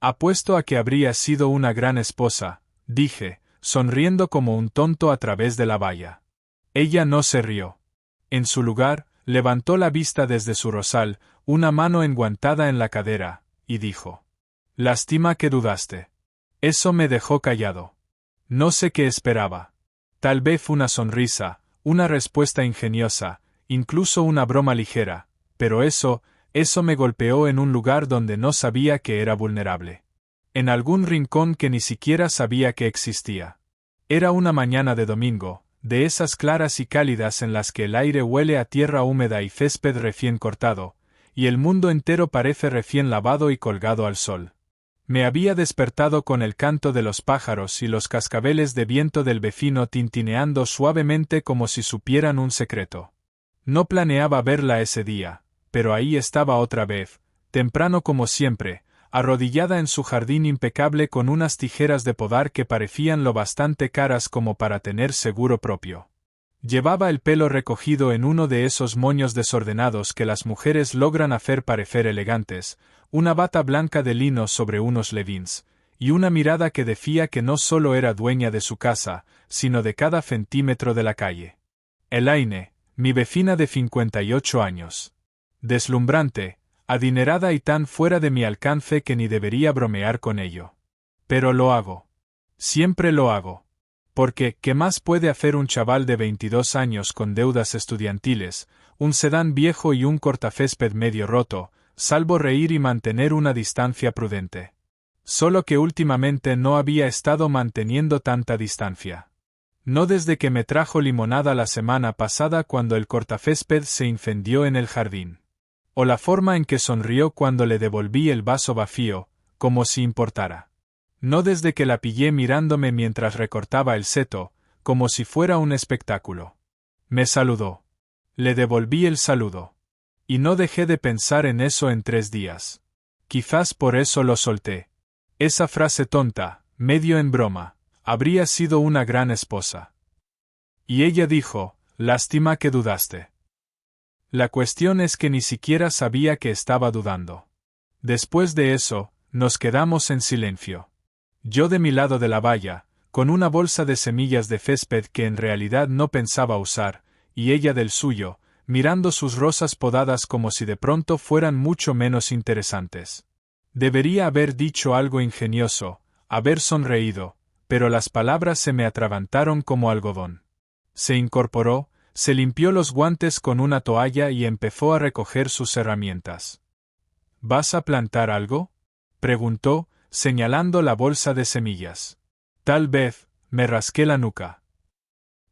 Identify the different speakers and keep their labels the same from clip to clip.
Speaker 1: Apuesto a que habría sido una gran esposa, dije, sonriendo como un tonto a través de la valla. Ella no se rió. En su lugar, levantó la vista desde su rosal, una mano enguantada en la cadera, y dijo: «Lástima que dudaste». Eso me dejó callado. No sé qué esperaba. Tal vez una sonrisa, una respuesta ingeniosa, incluso una broma ligera, pero eso me golpeó en un lugar donde no sabía que era vulnerable. En algún rincón que ni siquiera sabía que existía. Era una mañana de domingo, de esas claras y cálidas en las que el aire huele a tierra húmeda y césped recién cortado, y el mundo entero parece recién lavado y colgado al sol. Me había despertado con el canto de los pájaros y los cascabeles de viento del vecino tintineando suavemente como si supieran un secreto. No planeaba verla ese día, pero ahí estaba otra vez, temprano como siempre, arrodillada en su jardín impecable con unas tijeras de podar que parecían lo bastante caras como para tener seguro propio. Llevaba el pelo recogido en uno de esos moños desordenados que las mujeres logran hacer parecer elegantes, una bata blanca de lino sobre unos leggings, y una mirada que decía que no solo era dueña de su casa, sino de cada centímetro de la calle. Elaine, mi vecina de 58 años. Deslumbrante, adinerada y tan fuera de mi alcance que ni debería bromear con ello. Pero lo hago. Siempre lo hago. Porque, ¿qué más puede hacer un chaval de 22 años con deudas estudiantiles, un sedán viejo y un cortacésped medio roto, salvo reír y mantener una distancia prudente? Solo que últimamente no había estado manteniendo tanta distancia. No desde que me trajo limonada la semana pasada cuando el cortacésped se incendió en el jardín. O la forma en que sonrió cuando le devolví el vaso vacío, como si importara. No desde que la pillé mirándome mientras recortaba el seto, como si fuera un espectáculo. Me saludó. Le devolví el saludo. Y no dejé de pensar en eso en 3 días. Quizás por eso lo solté. Esa frase tonta, medio en broma, habría sido una gran esposa. Y ella dijo: «Lástima que dudaste». La cuestión es que ni siquiera sabía que estaba dudando. Después de eso, nos quedamos en silencio. Yo de mi lado de la valla, con una bolsa de semillas de césped que en realidad no pensaba usar, y ella del suyo, mirando sus rosas podadas como si de pronto fueran mucho menos interesantes. Debería haber dicho algo ingenioso, haber sonreído, pero las palabras se me atragantaron como algodón. Se incorporó, se limpió los guantes con una toalla y empezó a recoger sus herramientas. ¿Vas a plantar algo?, preguntó, señalando la bolsa de semillas. Tal vez, me rasqué la nuca.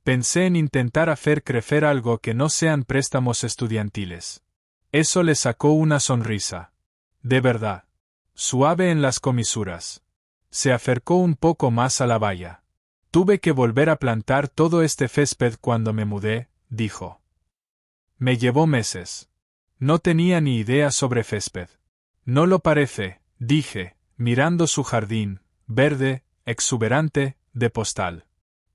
Speaker 1: Pensé en intentar hacer crecer algo que no sean préstamos estudiantiles. Eso le sacó una sonrisa. De verdad. Suave en las comisuras. Se acercó un poco más a la valla. Tuve que volver a plantar todo este césped cuando me mudé, dijo. Me llevó meses. No tenía ni idea sobre césped. No lo parece, dije, mirando su jardín, verde, exuberante, de postal.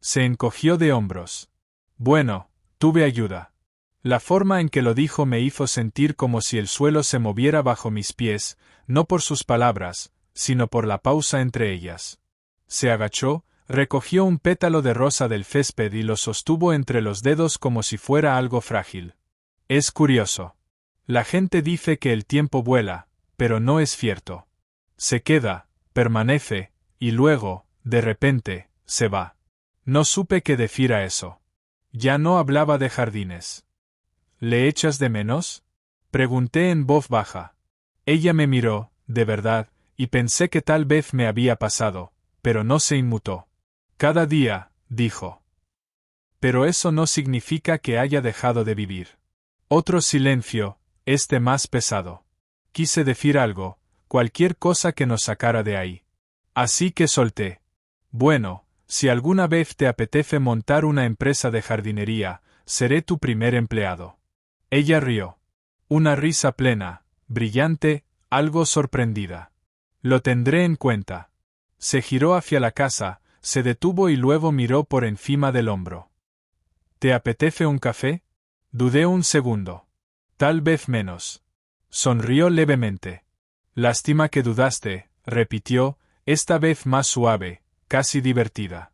Speaker 1: Se encogió de hombros. Bueno, tuve ayuda. La forma en que lo dijo me hizo sentir como si el suelo se moviera bajo mis pies, no por sus palabras, sino por la pausa entre ellas. Se agachó, recogió un pétalo de rosa del césped y lo sostuvo entre los dedos como si fuera algo frágil. Es curioso. La gente dice que el tiempo vuela, pero no es cierto. Se queda, permanece, y luego, de repente, se va. No supe qué decir a eso. Ya no hablaba de jardines. ¿Le echas de menos?, pregunté en voz baja. Ella me miró, de verdad, y pensé que tal vez me había pasado, pero no se inmutó. Cada día, dijo. Pero eso no significa que haya dejado de vivir. Otro silencio, este más pesado. Quise decir algo, cualquier cosa que nos sacara de ahí. Así que solté. Bueno, si alguna vez te apetece montar una empresa de jardinería, seré tu primer empleado. Ella rió. Una risa plena, brillante, algo sorprendida. Lo tendré en cuenta. Se giró hacia la casa, se detuvo y luego miró por encima del hombro. ¿Te apetece un café? Dudé un segundo. Tal vez menos. Sonrió levemente. Lástima que dudaste, repitió, esta vez más suave, casi divertida.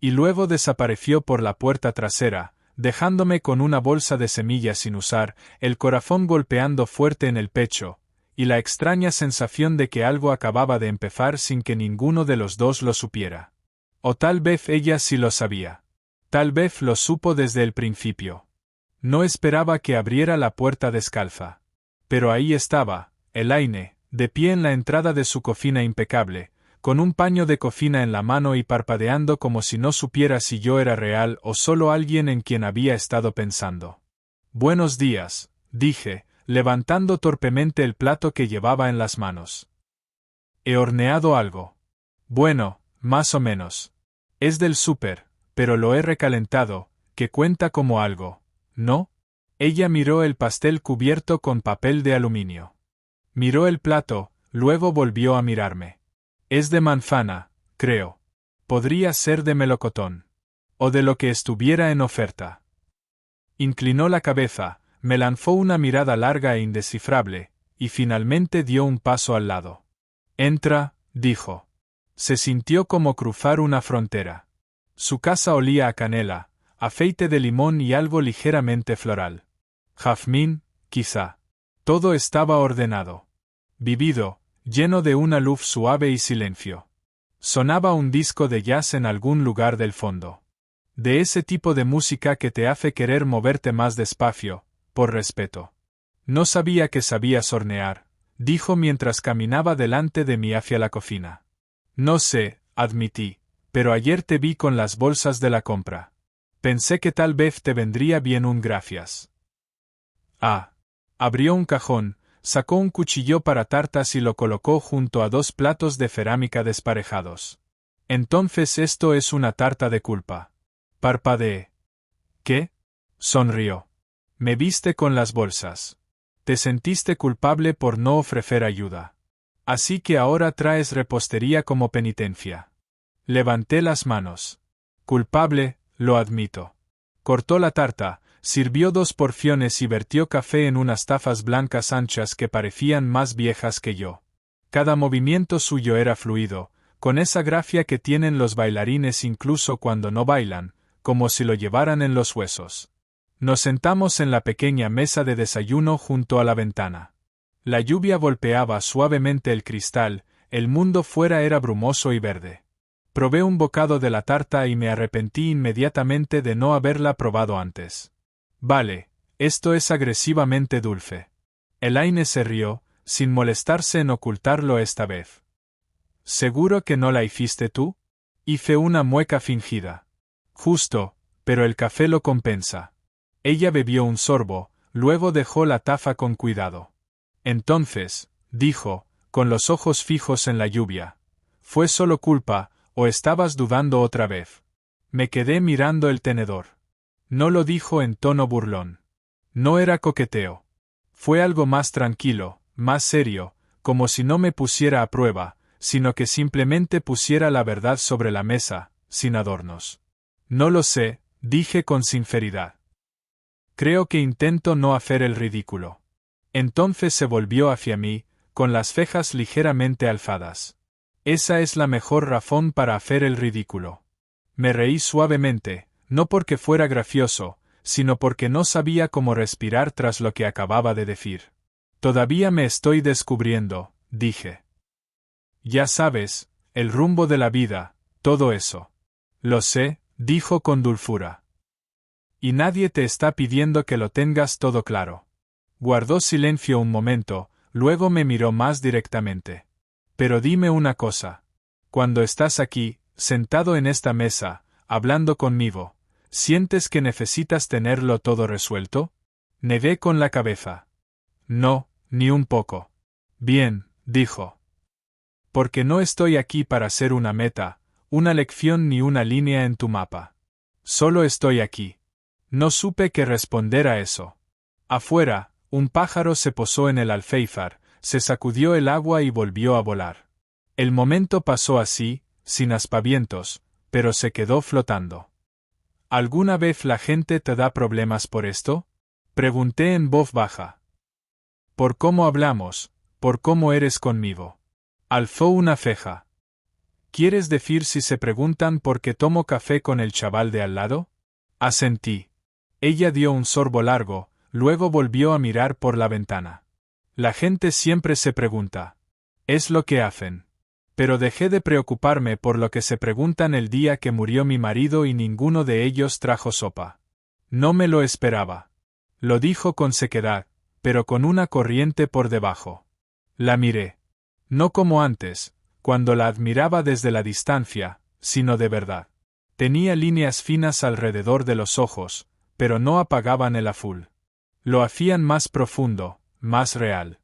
Speaker 1: Y luego desapareció por la puerta trasera, dejándome con una bolsa de semillas sin usar, el corazón golpeando fuerte en el pecho, y la extraña sensación de que algo acababa de empezar sin que ninguno de los dos lo supiera. O tal vez ella sí lo sabía. Tal vez lo supo desde el principio. No esperaba que abriera la puerta descalza. Pero ahí estaba, Elaine, de pie en la entrada de su cocina impecable, con un paño de cocina en la mano y parpadeando como si no supiera si yo era real o solo alguien en quien había estado pensando. Buenos días, dije, levantando torpemente el plato que llevaba en las manos. He horneado algo. Bueno, más o menos. Es del súper, pero lo he recalentado, que cuenta como algo, ¿no? Ella miró el pastel cubierto con papel de aluminio. Miró el plato, luego volvió a mirarme. Es de manzana, creo. Podría ser de melocotón. O de lo que estuviera en oferta. Inclinó la cabeza, me lanzó una mirada larga e indescifrable, y finalmente dio un paso al lado. Entra, dijo. Se sintió como cruzar una frontera. Su casa olía a canela, aceite de limón y algo ligeramente floral. Jazmín, quizá. Todo estaba ordenado. Vivido, lleno de una luz suave y silencio. Sonaba un disco de jazz en algún lugar del fondo. De ese tipo de música que te hace querer moverte más despacio, por respeto. No sabía que sabías hornear, dijo mientras caminaba delante de mí hacia la cocina. No sé, admití, pero ayer te vi con las bolsas de la compra. Pensé que tal vez te vendría bien un gracias. Ah. Abrió un cajón, sacó un cuchillo para tartas y lo colocó junto a dos platos de cerámica desparejados. Entonces esto es una tarta de culpa. Parpadeé. ¿Qué? Sonrió. Me viste con las bolsas. Te sentiste culpable por no ofrecer ayuda. Así que ahora traes repostería como penitencia. Levanté las manos. Culpable, lo admito. Cortó la tarta, sirvió 2 porciones y vertió café en unas tazas blancas anchas que parecían más viejas que yo. Cada movimiento suyo era fluido, con esa gracia que tienen los bailarines incluso cuando no bailan, como si lo llevaran en los huesos. Nos sentamos en la pequeña mesa de desayuno junto a la ventana. La lluvia golpeaba suavemente el cristal, el mundo fuera era brumoso y verde. Probé un bocado de la tarta y me arrepentí inmediatamente de no haberla probado antes. Vale, esto es agresivamente dulce. Elaine se rió, sin molestarse en ocultarlo esta vez. ¿Seguro que no la hiciste tú? Hice una mueca fingida. Justo, pero el café lo compensa. Ella bebió un sorbo, luego dejó la taza con cuidado. Entonces, dijo, con los ojos fijos en la lluvia, ¿fue solo culpa, o estabas dudando otra vez? Me quedé mirando el tenedor. No lo dijo en tono burlón. No era coqueteo. Fue algo más tranquilo, más serio, como si no me pusiera a prueba, sino que simplemente pusiera la verdad sobre la mesa, sin adornos. No lo sé, dije con sinceridad. Creo que intento no hacer el ridículo. Entonces se volvió hacia mí, con las cejas ligeramente alzadas. Esa es la mejor razón para hacer el ridículo. Me reí suavemente, no porque fuera gracioso, sino porque no sabía cómo respirar tras lo que acababa de decir. Todavía me estoy descubriendo, dije. Ya sabes, el rumbo de la vida, todo eso. Lo sé, dijo con dulzura. Y nadie te está pidiendo que lo tengas todo claro. Guardó silencio un momento, luego me miró más directamente. Pero dime una cosa. Cuando estás aquí, sentado en esta mesa, hablando conmigo, ¿sientes que necesitas tenerlo todo resuelto? Negué con la cabeza. No, ni un poco. Bien, dijo. Porque no estoy aquí para ser una meta, una lección ni una línea en tu mapa. Solo estoy aquí. No supe qué responder a eso. Afuera, un pájaro se posó en el alféizar, se sacudió el agua y volvió a volar. El momento pasó así, sin aspavientos, pero se quedó flotando. ¿Alguna vez la gente te da problemas por esto? Pregunté en voz baja. Por cómo hablamos, por cómo eres conmigo. Alzó una ceja. ¿Quieres decir si se preguntan por qué tomo café con el chaval de al lado? Asentí. Ella dio un sorbo largo, luego volvió a mirar por la ventana. La gente siempre se pregunta. Es lo que hacen. Pero dejé de preocuparme por lo que se preguntan el día que murió mi marido y ninguno de ellos trajo sopa. No me lo esperaba. Lo dijo con sequedad, pero con una corriente por debajo. La miré. No como antes, cuando la admiraba desde la distancia, sino de verdad. Tenía líneas finas alrededor de los ojos, pero no apagaban el azul. Lo hacían más profundo, más real.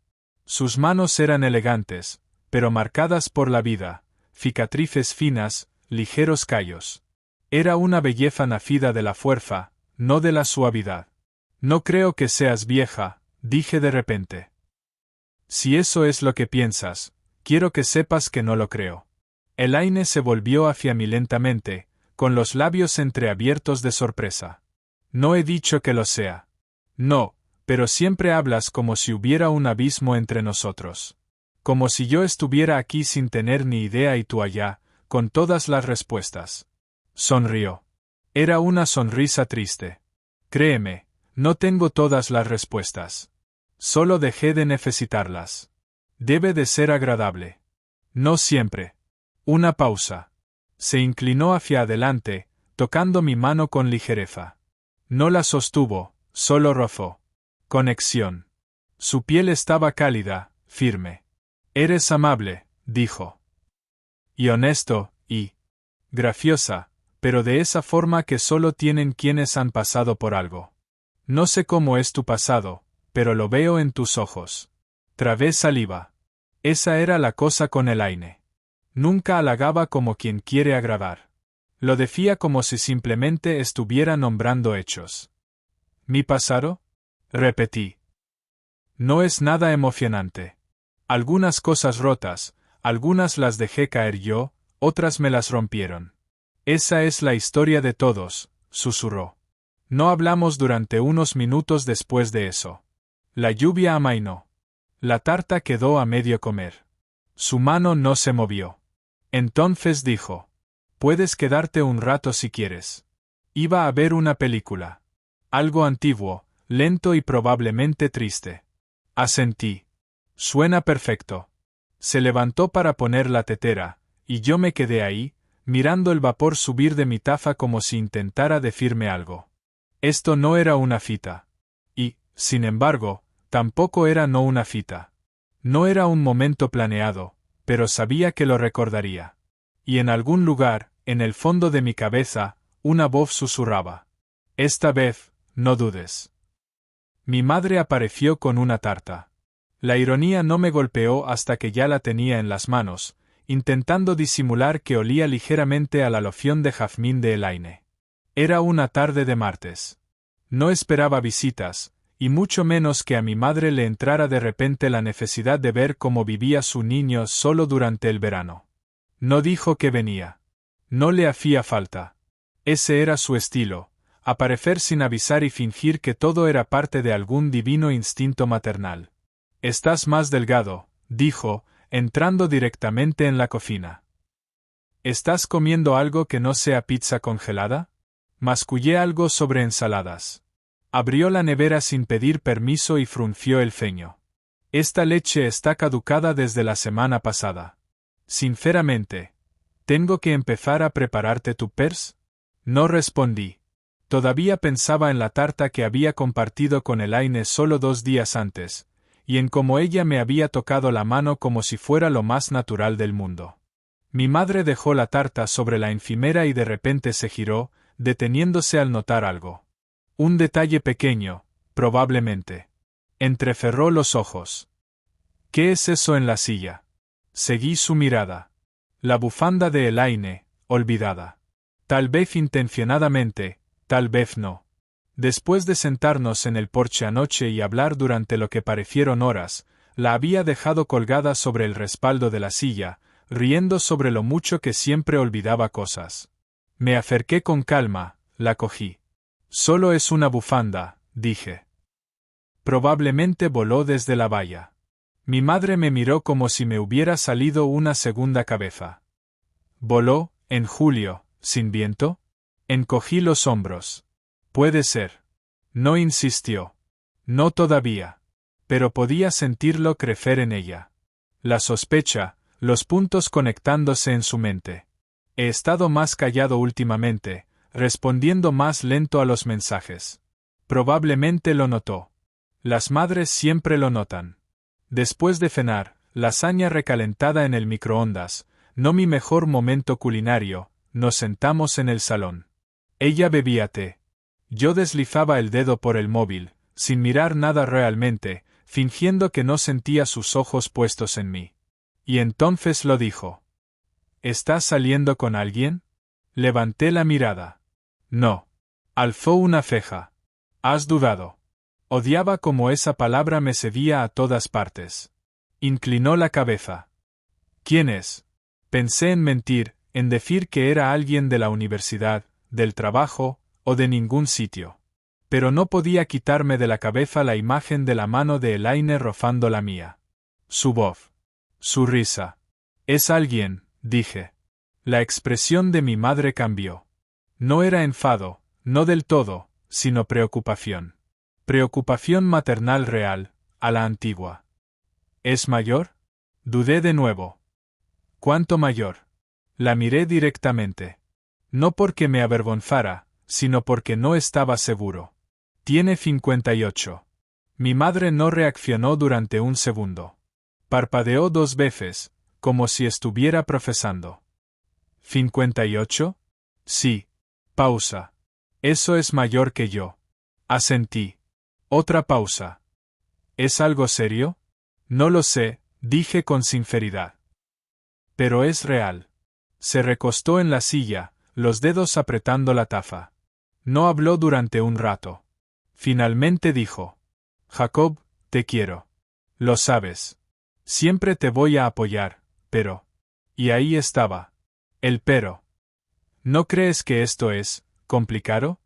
Speaker 1: Sus manos eran elegantes, pero marcadas por la vida, cicatrices finas, ligeros callos. Era una belleza nacida de la fuerza, no de la suavidad. No creo que seas vieja, dije de repente. Si eso es lo que piensas, quiero que sepas que no lo creo. Elaine se volvió hacia mí lentamente, con los labios entreabiertos de sorpresa. No he dicho que lo sea. No, pero siempre hablas como si hubiera un abismo entre nosotros. Como si yo estuviera aquí sin tener ni idea y tú allá, con todas las respuestas. Sonrió. Era una sonrisa triste. Créeme, no tengo todas las respuestas. Solo dejé de necesitarlas. Debe de ser agradable. No siempre. Una pausa. Se inclinó hacia adelante, tocando mi mano con ligereza. No la sostuvo, solo rozó. Conexión. Su piel estaba cálida, firme. Eres amable, dijo. Y honesto, y graciosa, pero de esa forma que solo tienen quienes han pasado por algo. No sé cómo es tu pasado, pero lo veo en tus ojos. Trabé saliva. Esa era la cosa con Elaine. Nunca halagaba como quien quiere agradar. Lo decía como si simplemente estuviera nombrando hechos. ¿Mi pasado? Repetí. No es nada emocionante. Algunas cosas rotas, algunas las dejé caer yo, otras me las rompieron. Esa es la historia de todos, susurró. No hablamos durante unos minutos después de eso. La lluvia amainó. La tarta quedó a medio comer. Su mano no se movió. Entonces dijo: puedes quedarte un rato si quieres. Iba a ver una película. Algo antiguo, lento y probablemente triste. Asentí. Suena perfecto. Se levantó para poner la tetera, y yo me quedé ahí, mirando el vapor subir de mi taza como si intentara decirme algo. Esto no era una cita. Y, sin embargo, tampoco era no una cita. No era un momento planeado, pero sabía que lo recordaría. Y en algún lugar, en el fondo de mi cabeza, una voz susurraba: esta vez, no dudes. Mi madre apareció con una tarta. La ironía no me golpeó hasta que ya la tenía en las manos, intentando disimular que olía ligeramente a la loción de jazmín de Elaine. Era una tarde de martes. No esperaba visitas, y mucho menos que a mi madre le entrara de repente la necesidad de ver cómo vivía su niño solo durante el verano. No dijo que venía. No le hacía falta. Ese era su estilo, aparecer sin avisar y fingir que todo era parte de algún divino instinto maternal. Estás más delgado, dijo, entrando directamente en la cocina. ¿Estás comiendo algo que no sea pizza congelada? Mascullé algo sobre ensaladas. Abrió la nevera sin pedir permiso y frunció el ceño. Esta leche está caducada desde la semana pasada. Sinceramente, ¿tengo que empezar a prepararte tu pers? No respondí. Todavía pensaba en la tarta que había compartido con Elaine solo 2 días antes, y en cómo ella me había tocado la mano como si fuera lo más natural del mundo. Mi madre dejó la tarta sobre la encimera y de repente se giró, deteniéndose al notar algo. Un detalle pequeño, probablemente. Entrecerró los ojos. ¿Qué es eso en la silla? Seguí su mirada. La bufanda de Elaine, olvidada. Tal vez intencionadamente, tal vez no. Después de sentarnos en el porche anoche y hablar durante lo que parecieron horas, la había dejado colgada sobre el respaldo de la silla, riendo sobre lo mucho que siempre olvidaba cosas. Me acerqué con calma, la cogí. Solo es una bufanda, dije. Probablemente voló desde la valla. Mi madre me miró como si me hubiera salido una segunda cabeza. ¿Voló, en julio, sin viento? Encogí los hombros. Puede ser. No insistió. No todavía. Pero podía sentirlo crecer en ella. La sospecha, los puntos conectándose en su mente. He estado más callado últimamente, respondiendo más lento a los mensajes. Probablemente lo notó. Las madres siempre lo notan. Después de cenar, lasaña recalentada en el microondas, no mi mejor momento culinario, nos sentamos en el salón. Ella bebía té. Yo deslizaba el dedo por el móvil, sin mirar nada realmente, fingiendo que no sentía sus ojos puestos en mí. Y entonces lo dijo. ¿Estás saliendo con alguien? Levanté la mirada. No. Alzó una ceja. ¿Has dudado? Odiaba cómo esa palabra me seguía a todas partes. Inclinó la cabeza. ¿Quién es? Pensé en mentir, en decir que era alguien de la universidad, del trabajo, o de ningún sitio. Pero no podía quitarme de la cabeza la imagen de la mano de Elaine rozando la mía. Su voz. Su risa. Es alguien, dije. La expresión de mi madre cambió. No era enfado, no del todo, sino preocupación. Preocupación maternal real, a la antigua. ¿Es mayor? Dudé de nuevo. ¿Cuánto mayor? La miré directamente. No porque me avergonzara, sino porque no estaba seguro. Tiene 58. Mi madre no reaccionó durante un segundo. Parpadeó 2 veces, como si estuviera profesando. ¿58? Sí. Pausa. Eso es mayor que yo. Asentí. Otra pausa. ¿Es algo serio? No lo sé, dije con sinceridad. Pero es real. Se recostó en la silla, los dedos apretando la taza. No habló durante un rato. Finalmente dijo. Jacob, te quiero. Lo sabes. Siempre te voy a apoyar, pero... Y ahí estaba. El pero. ¿No crees que esto es complicado?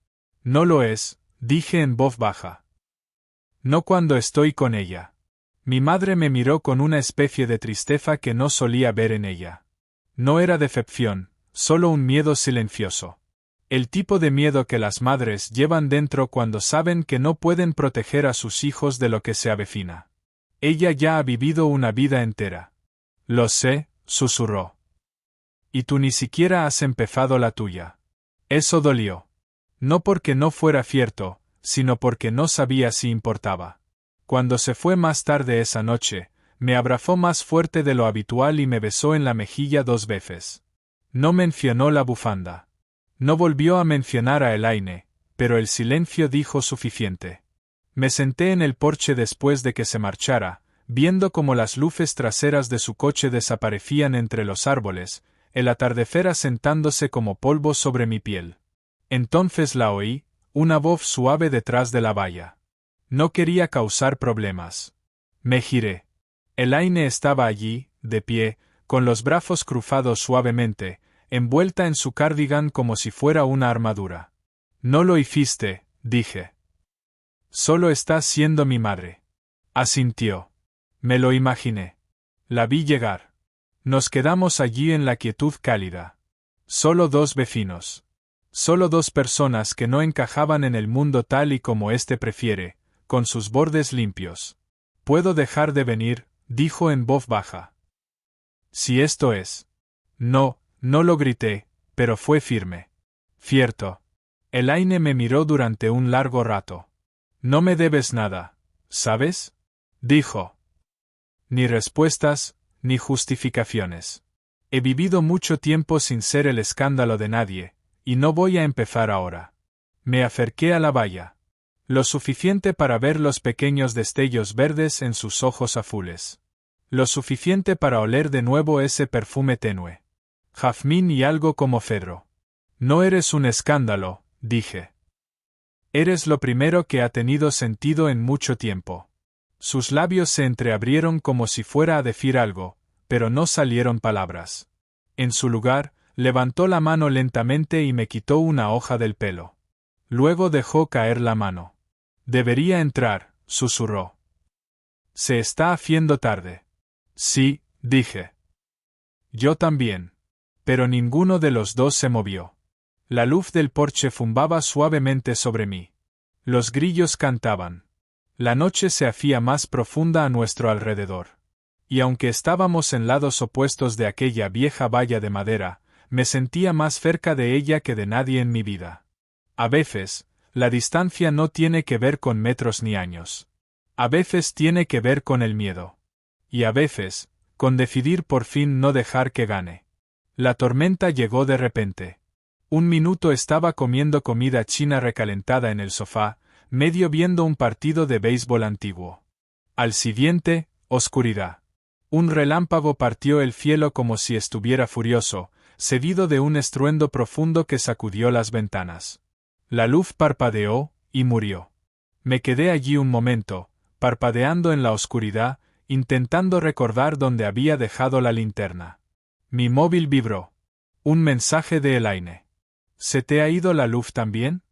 Speaker 1: No lo es, dije en voz baja. No cuando estoy con ella. Mi madre me miró con una especie de tristeza que no solía ver en ella. No era decepción, solo un miedo silencioso. El tipo de miedo que las madres llevan dentro cuando saben que no pueden proteger a sus hijos de lo que se avecina. Ella ya ha vivido una vida entera. Lo sé, susurró. Y tú ni siquiera has empezado la tuya. Eso dolió. No porque no fuera cierto, sino porque no sabía si importaba. Cuando se fue más tarde esa noche, me abrazó más fuerte de lo habitual y me besó en la mejilla 2 veces. No mencionó la bufanda. No volvió a mencionar a Elaine, pero el silencio dijo suficiente. Me senté en el porche después de que se marchara, viendo cómo las luces traseras de su coche desaparecían entre los árboles, el atardecer asentándose como polvo sobre mi piel. Entonces la oí, una voz suave detrás de la valla. No quería causar problemas. Me giré. Elaine estaba allí, de pie, con los brazos cruzados suavemente, envuelta en su cardigan como si fuera una armadura. No lo hiciste, dije. Solo estás siendo mi madre. Asintió. Me lo imaginé. La vi llegar. Nos quedamos allí en la quietud cálida. Solo 2 vecinos. Solo 2 personas que no encajaban en el mundo tal y como éste prefiere, con sus bordes limpios. ¿Puedo dejar de venir?, dijo en voz baja. Si esto es. No, no lo grité, pero fue firme. Cierto. Elaine me miró durante un largo rato. No me debes nada, ¿sabes? Dijo. Ni respuestas, ni justificaciones. He vivido mucho tiempo sin ser el escándalo de nadie, y no voy a empezar ahora. Me acerqué a la valla. Lo suficiente para ver los pequeños destellos verdes en sus ojos azules. Lo suficiente para oler de nuevo ese perfume tenue. Jazmín y algo como cedro. No eres un escándalo, dije. Eres lo primero que ha tenido sentido en mucho tiempo. Sus labios se entreabrieron como si fuera a decir algo, pero no salieron palabras. En su lugar, levantó la mano lentamente y me quitó una hoja del pelo. Luego dejó caer la mano. Debería entrar, susurró. Se está haciendo tarde. Sí, dije. Yo también. Pero ninguno de los dos se movió. La luz del porche zumbaba suavemente sobre mí. Los grillos cantaban. La noche se hacía más profunda a nuestro alrededor. Y aunque estábamos en lados opuestos de aquella vieja valla de madera, me sentía más cerca de ella que de nadie en mi vida. A veces, la distancia no tiene que ver con metros ni años. A veces tiene que ver con el miedo. Y a veces, con decidir por fin no dejar que gane. La tormenta llegó de repente. Un minuto estaba comiendo comida china recalentada en el sofá, medio viendo un partido de béisbol antiguo. Al siguiente, oscuridad. Un relámpago partió el cielo como si estuviera furioso, seguido de un estruendo profundo que sacudió las ventanas. La luz parpadeó, y murió. Me quedé allí un momento, parpadeando en la oscuridad, intentando recordar dónde había dejado la linterna. Mi móvil vibró. Un mensaje de Elaine. ¿Se te ha ido la luz también?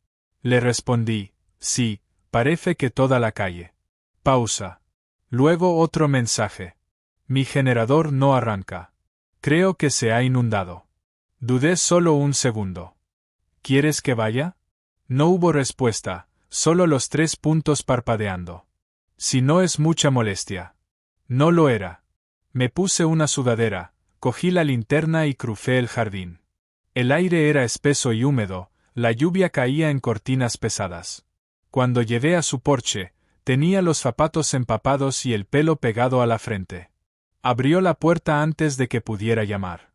Speaker 1: Le respondí, sí, parece que toda la calle. Pausa. Luego otro mensaje. Mi generador no arranca. Creo que se ha inundado. Dudé solo un segundo. ¿Quieres que vaya? No hubo respuesta, solo los 3 puntos parpadeando. Si no es mucha molestia. No lo era. Me puse una sudadera, cogí la linterna y crucé el jardín. El aire era espeso y húmedo, la lluvia caía en cortinas pesadas. Cuando llegué a su porche, tenía los zapatos empapados y el pelo pegado a la frente. Abrió la puerta antes de que pudiera llamar.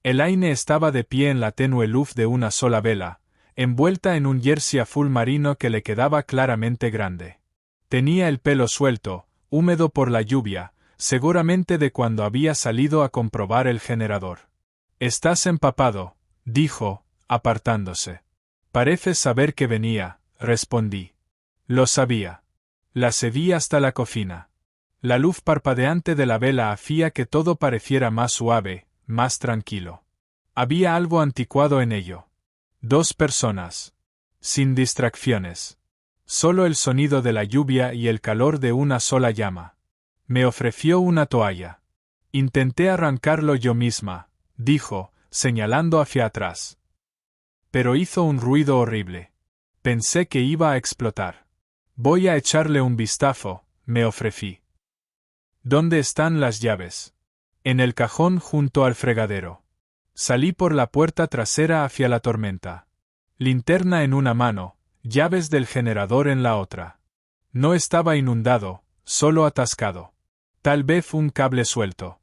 Speaker 1: Elaine estaba de pie en la tenue luz de una sola vela, envuelta en un jersey azul marino que le quedaba claramente grande. Tenía el pelo suelto, húmedo por la lluvia, seguramente de cuando había salido a comprobar el generador. «Estás empapado», dijo, apartándose. «Pareces saber que venía», respondí. Lo sabía. La seguí hasta la cocina. La luz parpadeante de la vela hacía que todo pareciera más suave, más tranquilo. Había algo anticuado en ello. 2 personas. Sin distracciones. Solo el sonido de la lluvia y el calor de una sola llama. Me ofreció una toalla. Intenté arrancarlo yo misma, dijo, señalando hacia atrás. Pero hizo un ruido horrible. Pensé que iba a explotar. Voy a echarle un vistazo, me ofrecí. ¿Dónde están las llaves? En el cajón junto al fregadero. Salí por la puerta trasera hacia la tormenta. Linterna en una mano, llaves del generador en la otra. No estaba inundado, solo atascado. Tal vez un cable suelto.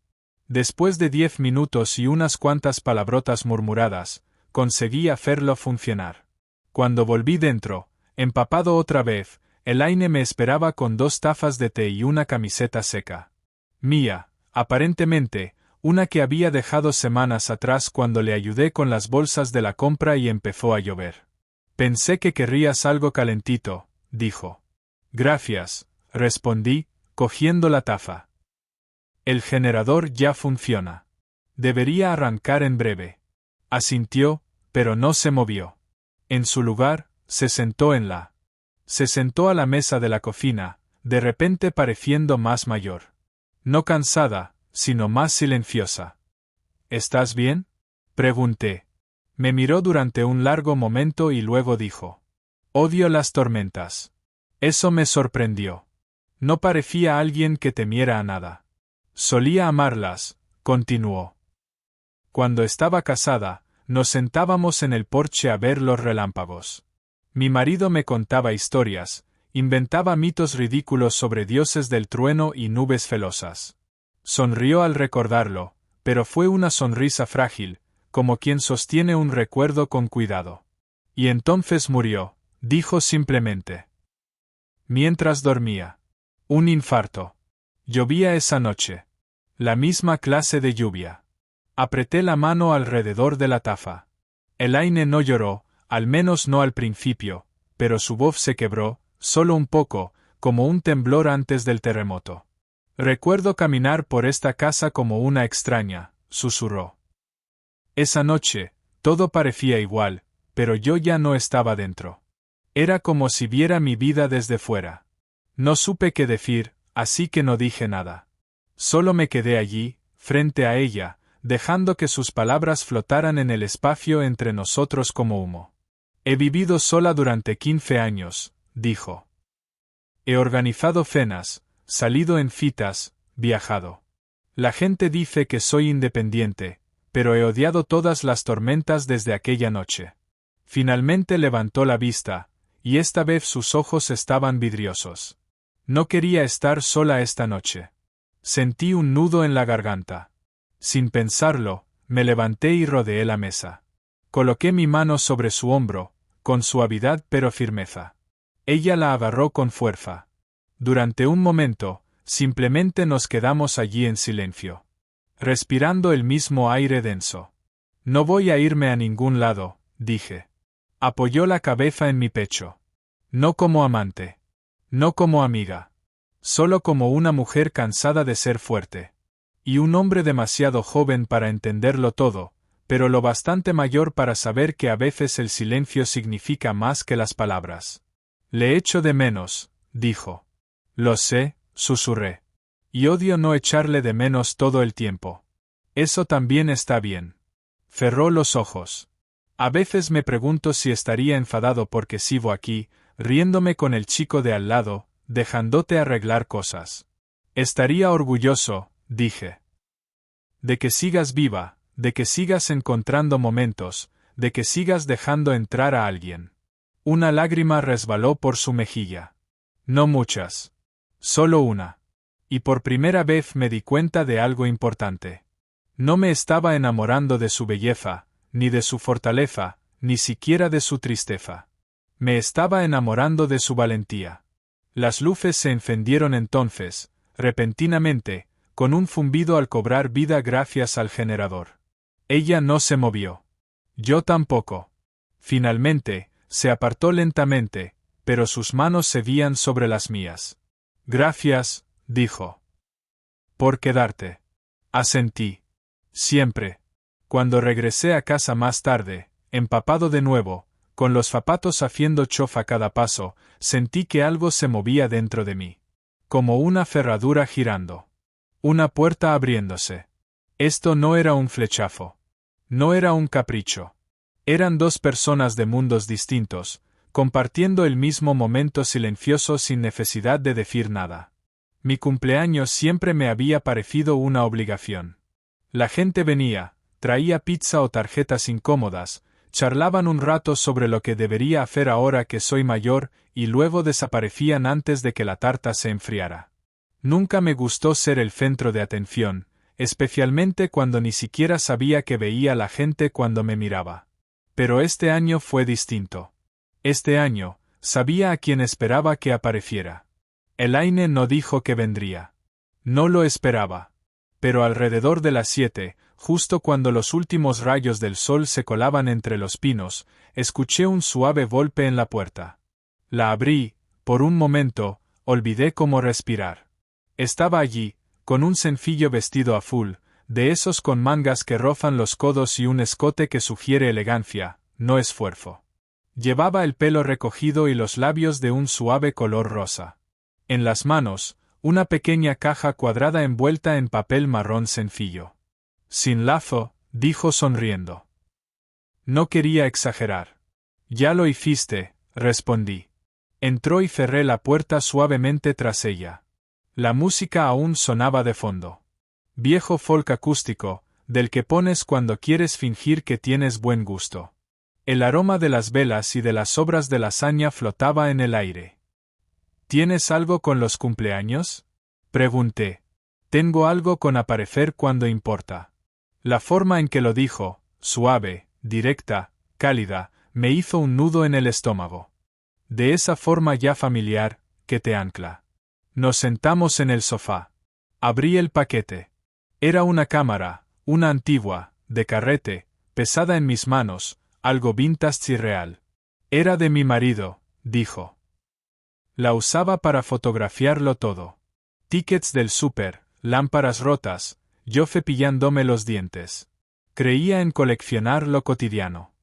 Speaker 1: Después de 10 minutos y unas cuantas palabrotas murmuradas, conseguí hacerlo funcionar. Cuando volví dentro, empapado otra vez, Elaine me esperaba con 2 tazas de té y una camiseta seca. Mía, aparentemente, una que había dejado semanas atrás cuando le ayudé con las bolsas de la compra y empezó a llover. Pensé que querrías algo calentito, dijo. Gracias, respondí, cogiendo la taza. El generador ya funciona. Debería arrancar en breve. Asintió, pero no se movió. En su lugar, se sentó a la mesa de la cocina, de repente pareciendo más mayor. No cansada, sino más silenciosa. ¿Estás bien?, pregunté. Me miró durante un largo momento y luego dijo. Odio las tormentas. Eso me sorprendió. No parecía alguien que temiera a nada. Solía amarlas, continuó. Cuando estaba casada, nos sentábamos en el porche a ver los relámpagos. Mi marido me contaba historias, inventaba mitos ridículos sobre dioses del trueno y nubes celosas. Sonrió al recordarlo, pero fue una sonrisa frágil, como quien sostiene un recuerdo con cuidado. Y entonces murió, dijo simplemente. Mientras dormía. Un infarto. Llovía esa noche. La misma clase de lluvia. Apreté la mano alrededor de la taza. Elaine no lloró, al menos no al principio, pero su voz se quebró, solo un poco, como un temblor antes del terremoto. Recuerdo caminar por esta casa como una extraña, susurró. Esa noche, todo parecía igual, pero yo ya no estaba dentro. Era como si viera mi vida desde fuera. No supe qué decir, así que no dije nada. Solo me quedé allí, frente a ella, dejando que sus palabras flotaran en el espacio entre nosotros como humo. He vivido sola durante 15 años, dijo. He organizado cenas, salido en citas, viajado. La gente dice que soy independiente, pero he odiado todas las tormentas desde aquella noche. Finalmente levantó la vista, y esta vez sus ojos estaban vidriosos. No quería estar sola esta noche. Sentí un nudo en la garganta. Sin pensarlo, me levanté y rodeé la mesa. Coloqué mi mano sobre su hombro, con suavidad pero firmeza. Ella la agarró con fuerza. Durante un momento, simplemente nos quedamos allí en silencio, respirando el mismo aire denso. No voy a irme a ningún lado, dije. Apoyó la cabeza en mi pecho. No como amante. No como amiga. Solo como una mujer cansada de ser fuerte. Y un hombre demasiado joven para entenderlo todo, pero lo bastante mayor para saber que a veces el silencio significa más que las palabras. Le echo de menos, dijo. Lo sé, susurré. Y odio no echarle de menos todo el tiempo. Eso también está bien. Cerró los ojos. A veces me pregunto si estaría enfadado porque sigo aquí, riéndome con el chico de al lado, dejándote arreglar cosas. Estaría orgulloso, dije. De que sigas viva, de que sigas encontrando momentos, de que sigas dejando entrar a alguien. Una lágrima resbaló por su mejilla. No muchas. Solo una. Y por primera vez me di cuenta de algo importante. No me estaba enamorando de su belleza, ni de su fortaleza, ni siquiera de su tristeza. Me estaba enamorando de su valentía. Las luces se encendieron entonces, repentinamente, con un zumbido al cobrar vida gracias al generador. Ella no se movió. Yo tampoco. Finalmente, se apartó lentamente, pero sus manos se vían sobre las mías. Gracias, dijo. Por quedarte. Asentí. Siempre. Cuando regresé a casa más tarde, empapado de nuevo, con los zapatos haciendo chof a cada paso, sentí que algo se movía dentro de mí. Como una cerradura girando. Una puerta abriéndose. Esto no era un flechazo. No era un capricho. Eran dos personas de mundos distintos, compartiendo el mismo momento silencioso sin necesidad de decir nada. Mi cumpleaños siempre me había parecido una obligación. La gente venía, traía pizza o tarjetas incómodas, charlaban un rato sobre lo que debería hacer ahora que soy mayor y luego desaparecían antes de que la tarta se enfriara. Nunca me gustó ser el centro de atención, especialmente cuando ni siquiera sabía que veía a la gente cuando me miraba. Pero este año fue distinto. Este año, sabía a quién esperaba que apareciera. Elaine no dijo que vendría. No lo esperaba. Pero alrededor de las 7, justo cuando los últimos rayos del sol se colaban entre los pinos, escuché un suave golpe en la puerta. La abrí, por un momento, olvidé cómo respirar. Estaba allí, con un sencillo vestido azul, de esos con mangas que rozan los codos y un escote que sugiere elegancia, no esfuerzo. Llevaba el pelo recogido y los labios de un suave color rosa. En las manos, una pequeña caja cuadrada envuelta en papel marrón sencillo. Sin lazo, dijo sonriendo. No quería exagerar. Ya lo hiciste, respondí. Entró y cerré la puerta suavemente tras ella. La música aún sonaba de fondo. Viejo folk acústico, del que pones cuando quieres fingir que tienes buen gusto. El aroma de las velas y de las sobras de lasaña flotaba en el aire. ¿Tienes algo con los cumpleaños? Pregunté. Tengo algo con aparecer cuando importa. La forma en que lo dijo, suave, directa, cálida, me hizo un nudo en el estómago. De esa forma ya familiar, que te ancla. Nos sentamos en el sofá. Abrí el paquete. Era una cámara, una antigua, de carrete, pesada en mis manos, algo vintage y real. Era de mi marido, dijo. La usaba para fotografiarlo todo. Tickets del súper, lámparas rotas, yo cepillándome los dientes. Creía en coleccionar lo cotidiano.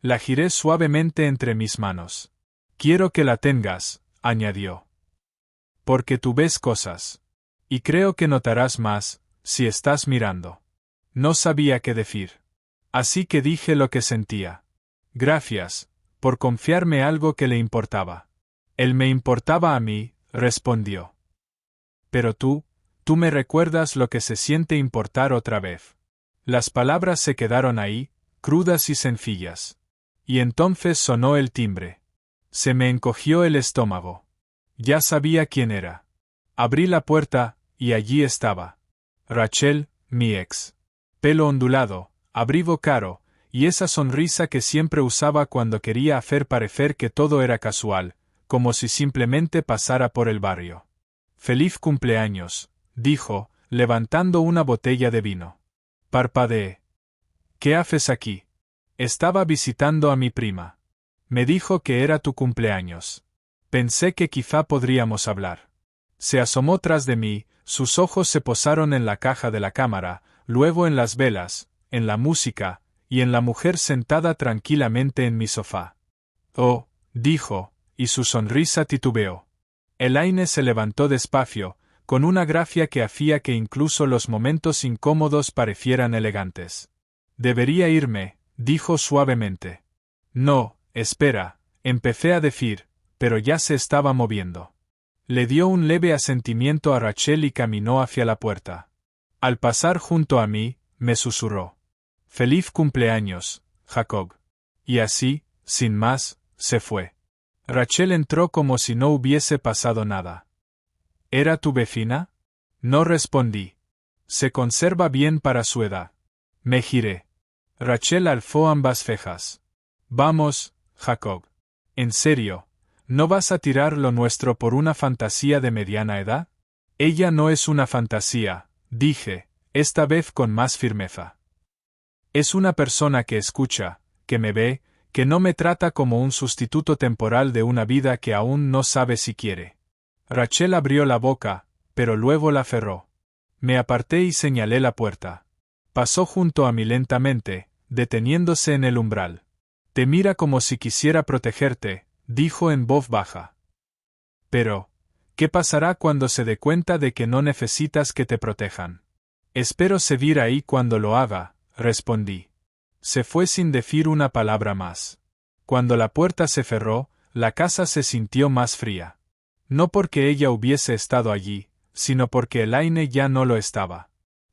Speaker 1: La giré suavemente entre mis manos. Quiero que la tengas, añadió. Porque tú ves cosas. Y creo que notarás más, si estás mirando. No sabía qué decir. Así que dije lo que sentía. Gracias, por confiarme algo que le importaba. Él me importaba a mí, respondió. Pero tú me recuerdas lo que se siente importar otra vez. Las palabras se quedaron ahí, crudas y sencillas. Y entonces sonó el timbre. Se me encogió el estómago. Ya sabía quién era. Abrí la puerta, y allí estaba. Rachel, mi ex. Pelo ondulado, abrigo caro, y esa sonrisa que siempre usaba cuando quería hacer parecer que todo era casual, como si simplemente pasara por el barrio. «Feliz cumpleaños», dijo, levantando una botella de vino. Parpadeé. «¿Qué haces aquí?» «Estaba visitando a mi prima. Me dijo que era tu cumpleaños. Pensé que quizá podríamos hablar». Se asomó tras de mí, sus ojos se posaron en la caja de la cámara, luego en las velas, en la música, y en la mujer sentada tranquilamente en mi sofá. «Oh», dijo, y su sonrisa titubeó. Elaine se levantó despacio, con una gracia que hacía que incluso los momentos incómodos parecieran elegantes. «Debería irme», dijo suavemente. «No, espera», empecé a decir, pero ya se estaba moviendo. Le dio un leve asentimiento a Rachel y caminó hacia la puerta. Al pasar junto a mí, me susurró. «Feliz cumpleaños, Jacob». Y así, sin más, se fue. Rachel entró como si no hubiese pasado nada. «¿Era tu vecina?» No respondí. «Se conserva bien para su edad». Me giré. Rachel alzó ambas cejas. «Vamos, Jacob. ¿En serio? ¿No vas a tirar lo nuestro por una fantasía de mediana edad?» «Ella no es una fantasía», dije, esta vez con más firmeza. «Es una persona que escucha, que me ve, que no me trata como un sustituto temporal de una vida que aún no sabe si quiere». Rachel abrió la boca, pero luego la cerró. Me aparté y señalé la puerta. Pasó junto a mí lentamente, deteniéndose en el umbral. «Te mira como si quisiera protegerte», dijo en voz baja. «Pero, ¿qué pasará cuando se dé cuenta de que no necesitas que te protejan?» «Espero seguir ahí cuando lo haga», respondí. Se fue sin decir una palabra más. Cuando la puerta se cerró, la casa se sintió más fría. No porque ella hubiese estado allí, sino porque Elaine ya no lo estaba.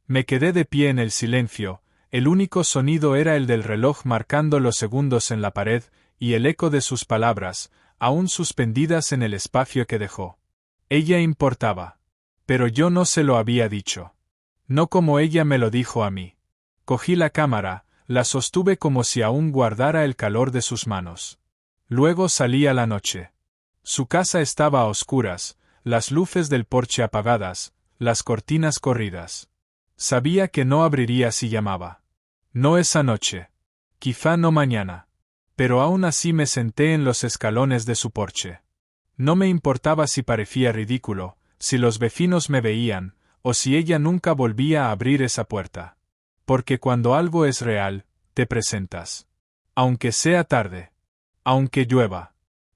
Speaker 1: Me quedé de pie en el silencio, el único sonido era el del reloj marcando los segundos en la pared, y el eco de sus palabras, aún suspendidas en el espacio que dejó. Ella importaba. Pero yo no se lo había dicho. No como ella me lo dijo a mí. Cogí la cámara, la sostuve como si aún guardara el calor de sus manos. Luego salí a la noche. Su casa estaba a oscuras, las luces del porche apagadas, las cortinas corridas. Sabía que no abriría si llamaba. No esa noche. Quizá no mañana. Pero aún así me senté en los escalones de su porche. No me importaba si parecía ridículo, si los vecinos me veían, o si ella nunca volvía a abrir esa puerta. Porque cuando algo es real, te presentas. Aunque sea tarde. Aunque llueva.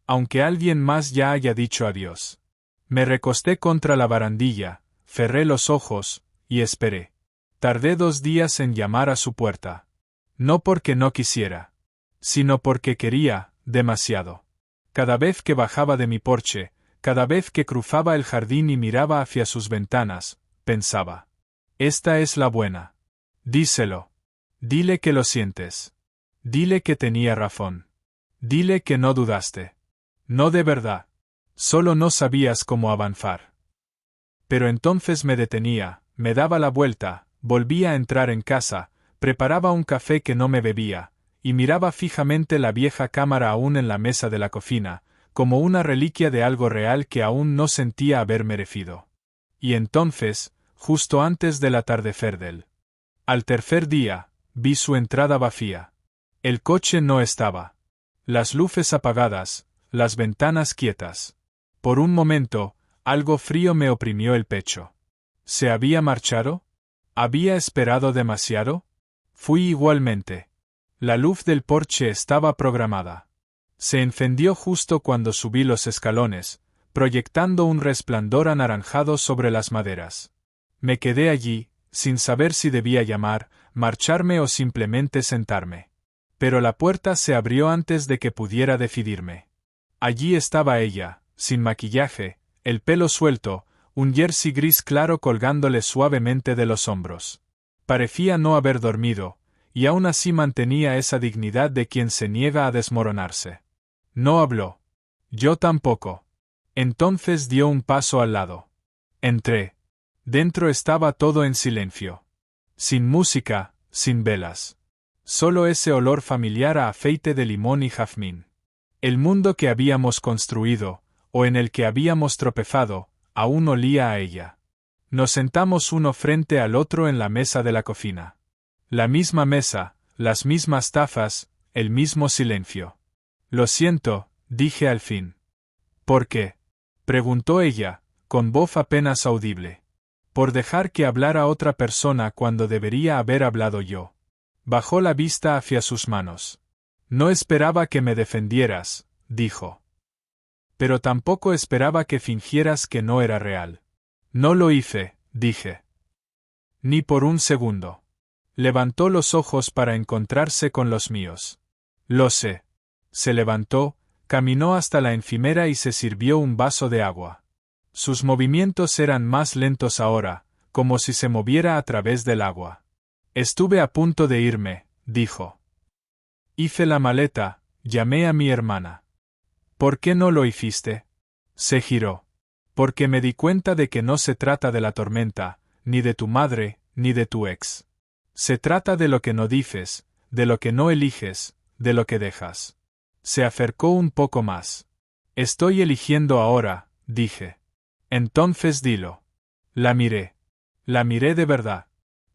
Speaker 1: Aunque alguien más ya haya dicho adiós. Me recosté contra la barandilla, cerré los ojos, y esperé. Tardé 2 días en llamar a su puerta. No porque no quisiera. Sino porque quería, demasiado. Cada vez que bajaba de mi porche, cada vez que cruzaba el jardín y miraba hacia sus ventanas, pensaba. Esta es la buena. Díselo. Dile que lo sientes. Dile que tenía razón. Dile que no dudaste. No de verdad. Solo no sabías cómo avanzar. Pero entonces me detenía, me daba la vuelta, volvía a entrar en casa, preparaba un café que no me bebía, y miraba fijamente la vieja cámara aún en la mesa de la cocina, como una reliquia de algo real que aún no sentía haber merecido. Y entonces, justo antes del atardecer al tercer día, vi su entrada vacía. El coche no estaba. Las luces apagadas, las ventanas quietas. Por un momento, algo frío me oprimió el pecho. ¿Se había marchado? ¿Había esperado demasiado? Fui igualmente. La luz del porche estaba programada. Se encendió justo cuando subí los escalones, proyectando un resplandor anaranjado sobre las maderas. Me quedé allí, sin saber si debía llamar, marcharme o simplemente sentarme. Pero la puerta se abrió antes de que pudiera decidirme. Allí estaba ella, sin maquillaje, el pelo suelto, un jersey gris claro colgándole suavemente de los hombros. Parecía no haber dormido, y aún así mantenía esa dignidad de quien se niega a desmoronarse. No habló. Yo tampoco. Entonces dio un paso al lado. Entré. Dentro estaba todo en silencio. Sin música, sin velas. Solo ese olor familiar a aceite de limón y jazmín. El mundo que habíamos construido, o en el que habíamos tropezado, aún olía a ella. Nos sentamos uno frente al otro en la mesa de la cocina. La misma mesa, las mismas tazas, el mismo silencio. Lo siento, dije al fin. ¿Por qué? Preguntó ella, con voz apenas audible. Por dejar que hablara otra persona cuando debería haber hablado yo. Bajó la vista hacia sus manos. No esperaba que me defendieras, dijo. Pero tampoco esperaba que fingieras que no era real. No lo hice, dije. Ni por un segundo. Levantó los ojos para encontrarse con los míos. Lo sé. Se levantó, caminó hasta la encimera y se sirvió un vaso de agua. Sus movimientos eran más lentos ahora, como si se moviera a través del agua. Estuve a punto de irme, dijo. Hice la maleta, llamé a mi hermana. ¿Por qué no lo hiciste? Se giró. Porque me di cuenta de que no se trata de la tormenta, ni de tu madre, ni de tu ex. Se trata de lo que no dices, de lo que no eliges, de lo que dejas. Se acercó un poco más. Estoy eligiendo ahora, dije. Entonces dilo. La miré. La miré de verdad.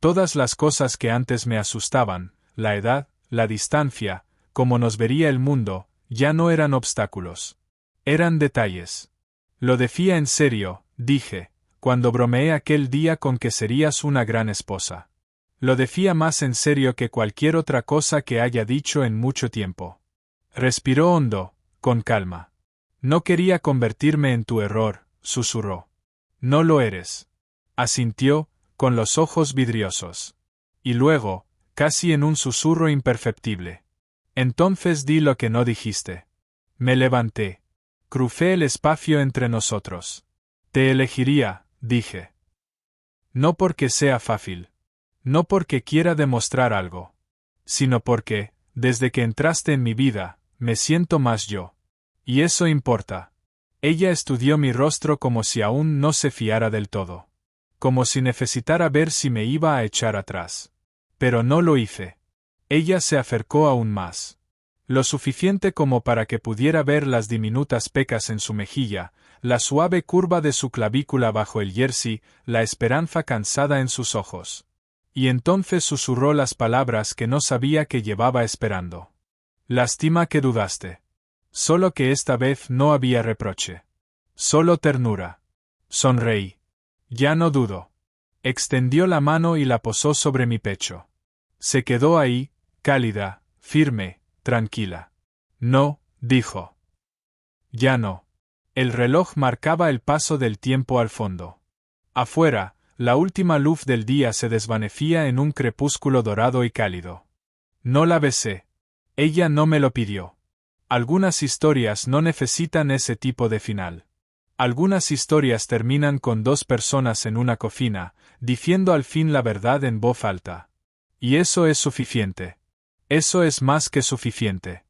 Speaker 1: Todas las cosas que antes me asustaban, la edad, la distancia, cómo nos vería el mundo, ya no eran obstáculos. Eran detalles. Lo decía en serio, dije, cuando bromeé aquel día con que serías una gran esposa. Lo decía más en serio que cualquier otra cosa que haya dicho en mucho tiempo. Respiró hondo, con calma. No quería convertirme en tu error, susurró. No lo eres. Asintió, con los ojos vidriosos. Y luego, casi en un susurro imperceptible. Entonces di lo que no dijiste. Me levanté. Crucé el espacio entre nosotros. Te elegiría, dije. No porque sea fácil. No porque quiera demostrar algo. Sino porque, desde que entraste en mi vida, me siento más yo. Y eso importa. Ella estudió mi rostro como si aún no se fiara del todo. Como si necesitara ver si me iba a echar atrás. Pero no lo hice. Ella se acercó aún más. Lo suficiente como para que pudiera ver las diminutas pecas en su mejilla, la suave curva de su clavícula bajo el jersey, la esperanza cansada en sus ojos. Y entonces susurró las palabras que no sabía que llevaba esperando. Lástima que dudaste. Solo que esta vez no había reproche. Solo ternura. Sonreí. Ya no dudo. Extendió la mano y la posó sobre mi pecho. Se quedó ahí, cálida, firme, tranquila. No, dijo. Ya no. El reloj marcaba el paso del tiempo al fondo. Afuera, la última luz del día se desvanecía en un crepúsculo dorado y cálido. No la besé. Ella no me lo pidió. Algunas historias no necesitan ese tipo de final. Algunas historias terminan con dos personas en una cocina, diciendo al fin la verdad en voz alta. Y eso es suficiente. Eso es más que suficiente.